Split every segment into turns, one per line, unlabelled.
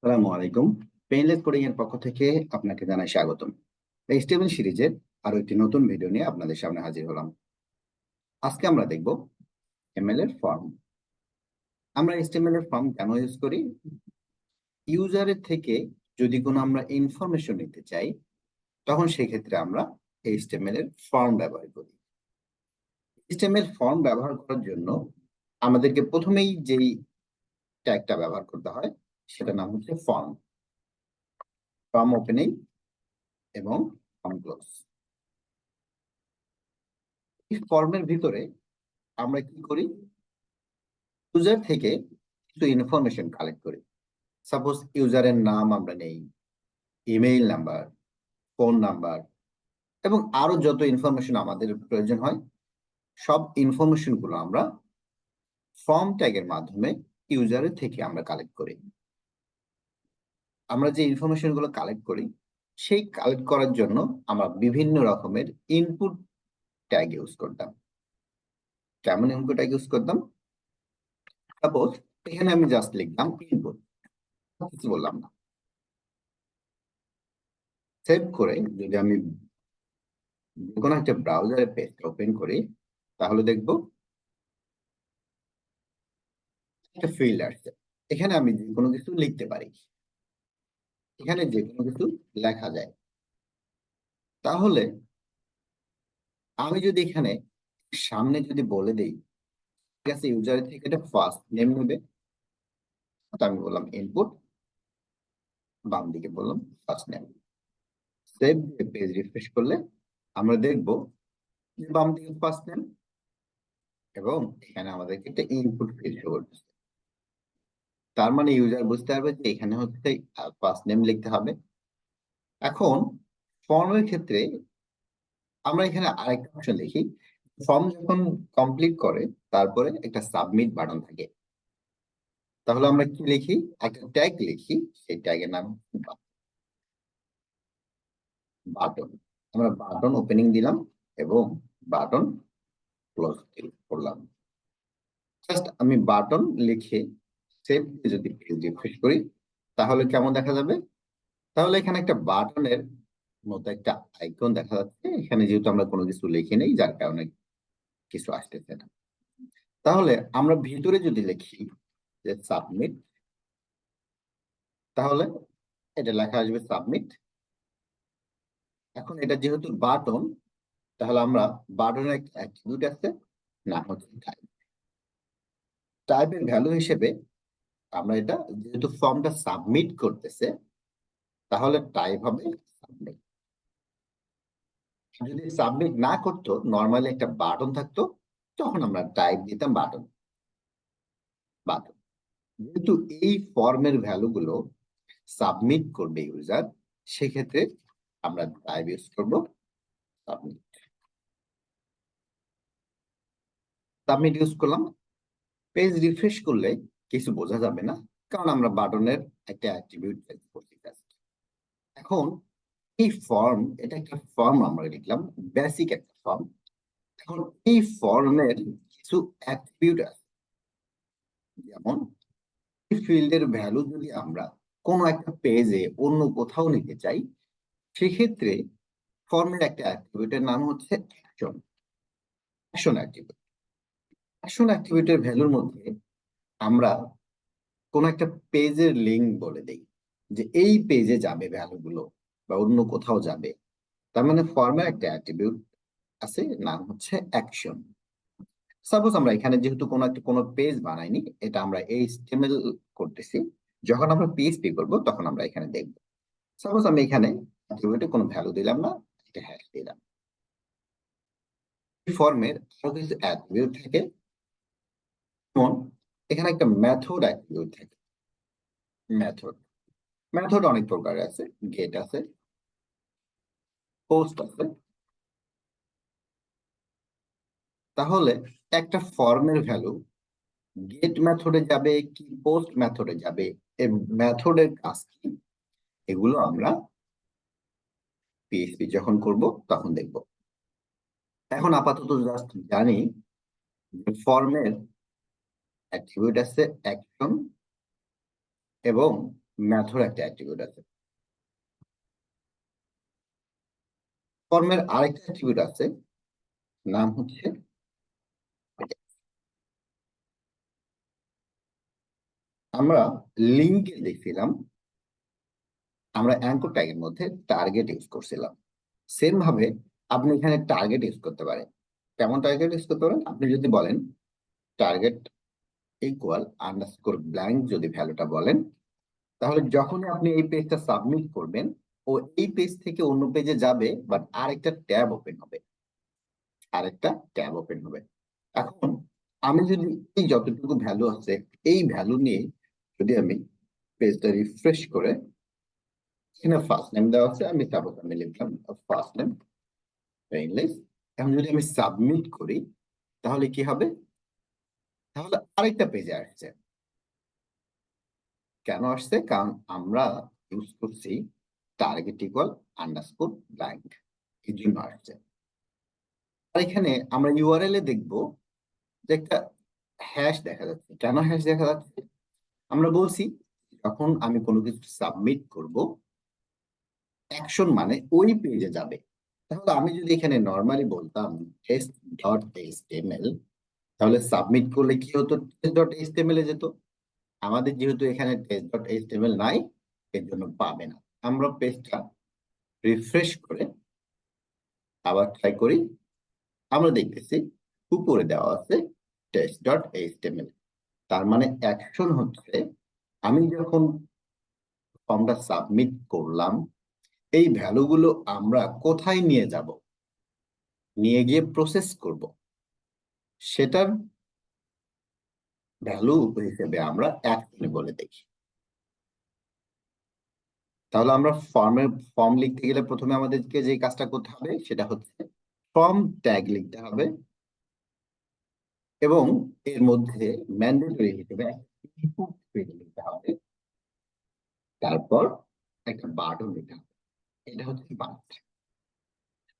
আসসালামু আলাইকুম। Painless coding এর পক্ষ থেকে আপনাকে জানাই স্বাগতম। এইচটিএমএল সিরিজের আরো একটি নতুন ভিডিও নিয়ে আপনাদের সামনে হাজির হলাম। আজকে আমরা দেখব এমএল এর ফর্ম। আমরা এইচটিএমএল এর ফর্ম কেন ইউজ করি? ইউজারের থেকে যদি কোনো আমরা ইনফরমেশন নিতে চাই, তখন সেক্ষেত্রে আমরা এইচটিএমএল এর ফর্ম ব্যবহার করি। এইচটিএমএল ফর্ম ব্যবহার করার জন্য আমাদেরকে প্রথমেই যেই ট্যাগটা ব্যবহার করতে হয় সেটার নাম হচ্ছে ফর্ম। ফর্ম ওপেনিং এবং ফর্ম ক্লোজ। এই ফর্মের ভিতরে আমরা কি করি? ইউজার থেকে কিছু ইনফরমেশন কালেক্ট করি। সাপোজ ইউজারের নাম আমরা নেই, ইমেইল নাম্বার, ফোন নাম্বার এবং আরো যত ইনফরমেশন আমাদের প্রয়োজন হয়, সব ইনফরমেশন গুলো আমরা ফর্ম ট্যাগের মাধ্যমে ইউজারের থেকে আমরা কালেক্ট করি। আমরা যে ইনফরমেশন গুলো কালেক্ট করি, সেই কালেক্ট করার জন্য আমরা বিভিন্ন রকমের ইনপুট ট্যাগ ইউজ করতাম। কেমন ইনপুট ট্যাগ ইউজ করতাম? সাপোজ এখানে আমি জাস্ট লিখলাম ইনপুট, কিছু বললাম না। সেভ করে যদি আমি কোনো একটা ব্রাউজারে পেজ ওপেন করি, তাহলে দেখবো একটা ফিল্ড আসছে। এখানে আমি যে কোনো কিছু লিখতে পারি, এখানে যে কোনো কিছু লেখা যায়। তাহলে আমি যদি এখানে সামনে যদি বলে দেই, ঠিক আছে, ইউজারের থেকে এটা ফার্স্ট নেম নেবে, তো আমি বললাম ইনপুট, বাম দিকে বললাম first name. Save page refresh করলে আমরা দেখবো যে বাম দিকে ফার্স্ট নেম এবং এখানে আমাদেরকে একটা ইনপুট ফিল্ড শো করছে। তার মানে ইউজার বুঝতে পারবে যে এখানে হচ্ছে ফার্স্ট নেম লিখতে হবে। এখন ফর্মের ক্ষেত্রে আমরা এখানে আরেকটা অপশন দেখি। ফর্ম যখন কমপ্লিট করে তারপরে একটা সাবমিট বাটন থাকে। তাহলে আমরা কি লিখি? একটা ট্যাগ লিখি, সেই ট্যাগের নাম বাটন। আমরা বাটন ওপেনিং দিলাম এবং বাটন ক্লোজ করলাম। জাস্ট আমি বাটন লিখে সেভ যদি রিফ্রেশ করি, তাহলে কেমন দেখা যাবে? তাহলে এখানে একটা বাটনের মতো একটা আইকন দেখা যাচ্ছে। এখানে যেহেতু আমরা কোনো কিছু লিখে নেই, যার কারণে কিছু আসতেছে না। তাহলে আমরা ভিতরে যদি লিখি যে সাবমিট, তাহলে এটা লেখা আসবে সাবমিট। এখন এটা যেহেতু বাটন, তাহলে আমরা বাটনের একটা অ্যাট্রিবিউট আছে, নাম হচ্ছে টাইপ। টাইপের ভ্যালু হিসেবে আমরা এটা যেহেতু ফর্মটা সাবমিট করতেছে, তাহলে টাইপ হবে সাবমিট। যদি সাবমিট না করতো, নর্মালি একটা বাটন থাকতো, তখন আমরা টাইপ দিতাম বাটন। বাটন যেহেতু এই ফর্মের ভ্যালু গুলো সাবমিট করবে ইউজার, সেক্ষেত্রে আমরা টাইপ ইউজ করব সাবমিট। সাবমিট ইউজ করলাম। পেজ রিফ্রেশ করলে কিছু বোঝা যাবে না, কারণ আমরা বাটনের একটা অ্যাট্রিবিউট করছি। এখন এই ফর্ম, এটা একটা ফর্ম আমরা লিখলাম, বেসিক একটা ফর্ম। এখন এই ফর্মের কিছু অ্যাট্রিবিউট আছে, যেমন ফিল্ডের ভ্যালু যদি আমরা কোনো একটা পেজে অন্য কোথাও নিতে চাই, সেক্ষেত্রে ফর্মের একটা অ্যাট্রিবিউটের নাম হচ্ছে অ্যাকশন। Action attribute. অ্যাকশন অ্যাট্রিবিউটের ভ্যালুর মধ্যে আমরা কোন একটা পেজের লিঙ্ক বলে দেই যে এই পেজে যাবে ভ্যালুগুলো বা অন্য কোথাও যাবে। তার মানে ফর্মের একটা অ্যাট্রিবিউট আছে, নাম হচ্ছে অ্যাকশন। সাপোজ আমরা এখানে যেহেতু কোনো পেজ বানাইনি, এটা আমরা এইচটিএমএল করতেছি। যখন আমরা পিএইচপি করব, তখন আমরা এখানে দেখব। সাপোজ আমি এখানে অ্যাট্রিবিউটে কোনো ভ্যালু দিলাম না, এটা হ্যাশ দিলাম। এই ফর্মের আরো কিছু অ্যাট্রিবিউট থাকে, যেমন এখানে একটা মেথড অ্যাট্রিবিউট থাকে। মেথড মেথড অনেক প্রকারের আছে। গেট আছে, পোস্ট আছে। তাহলে একটা ফর্মের ভ্যালু গেট মেথডে যাবে কি পোস্ট মেথডে যাবে, এই মেথডের কাজ কি, এগুলো আমরা পিএইচপি যখন করব তখন দেখব। এখন আপাতত জাস্ট জানি যে ফর্মের অ্যাট্রিবিউট আছে অ্যাকশন এবং মেথড একটা অ্যাট্রিবিউট আছে। ফর্মের আরেকটা অ্যাট্রিবিউট আছে, নাম হচ্ছে আমরা লিঙ্কে দেখছিলাম, আমরা অ্যাঙ্কর ট্যাগের মধ্যে টার্গেট ইউজ করছিলাম। সেম ভাবে আপনি এখানে টার্গেট ইউজ করতে পারেন। কেমন টার্গেট ইউজ করতে পারেন? আপনি যদি বলেন টার্গেট ইকুয়াল আন্ডারস্কোর ব্ল্যাঙ্ক, যদি ভ্যালুটা বলেন, তাহলে যখনই আপনি এই পেজটা সাবমিট করবেন, ও এই পেজ থেকে অন্য পেজে যাবে, বাট আরেকটা ট্যাব ওপেন হবে, আরেকটা ট্যাব ওপেন হবে। এখন আমি যদি এই যতটুকু ভ্যালু আছে এই ভ্যালু নিয়ে যদি আমি পেজটা রিফ্রেশ করে, এখানে ফার্স্ট নেম দেওয়া আছে, আমি সাপোজ আমি লিখলাম ফার্স্ট নেম ইংলিশ, এখন যদি আমি সাবমিট করি তাহলে কি হবে? তাহলে আরেকটা পেজে আসছে। কেন আসছে? কারণ আমরা ইউজ করছি টার্গেট ইকুয়াল আন্ডারস্কোর ব্ল্যাঙ্ক, এই জন্য আসছে। আর এখানে আমরা ইউআরএল এ দেখবো যে একটা হ্যাশ দেখা যাচ্ছে। কেন হ্যাশ দেখা যাচ্ছে? আমরা বলছি যখন আমি কোনো কিছু সাবমিট করব, অ্যাকশন মানে ওই পেজে যাবে। তাহলে আমি যদি এখানে নর্মালি বলতাম টেস্ট ডট এইচটিএমএল, তাহলে সাবমিট করলে কি হতো? টেস্ট ডট এইচটিএমএল এ যেত। আমাদের যেহেতু এখানে টেস্ট ডট এইচটিএমএল নাই, এর জন্য পাবে না। আমরা পেজটা রিফ্রেশ করে আবার ট্রাই করি, আমরা দেখতেছি উপরে দেওয়া আছে টেস্ট ডট এইচটিএমএল। তার মানে অ্যাকশন হচ্ছে আমি যখন ফর্মটা সাবমিট করলাম, এই ভ্যালুগুলো আমরা কোথায় নিয়ে যাব, নিয়ে গিয়ে প্রসেস করব, সেটার ভ্যালু হিসেবে আমরা অ্যাকশনে বলে দেখি। তাহলে আমরা ফর্ম লিখতে গেলে প্রথমে আমাদেরকে যে কাজটা করতে হবে সেটা হচ্ছে ফর্ম ট্যাগ লিখতে হবে, এবং এর মধ্যে ম্যান্ডেটরি হিসেবে ইনপুট ফিল্ড লিখতে হবে, তারপর একটা বাটন লিখতে হবে। এটা হচ্ছে পার্ট।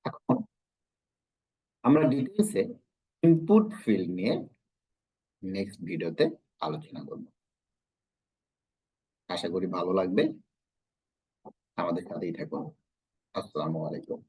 এখন আমরা ডিটেলসে ইনপুট ফিল্ড নিয়ে নেক্সট ভিডিওতে আলোচনা করব। আশা করি ভালো লাগবে। আমাদের সাথেই থাকুন। আসসালামু আলাইকুম।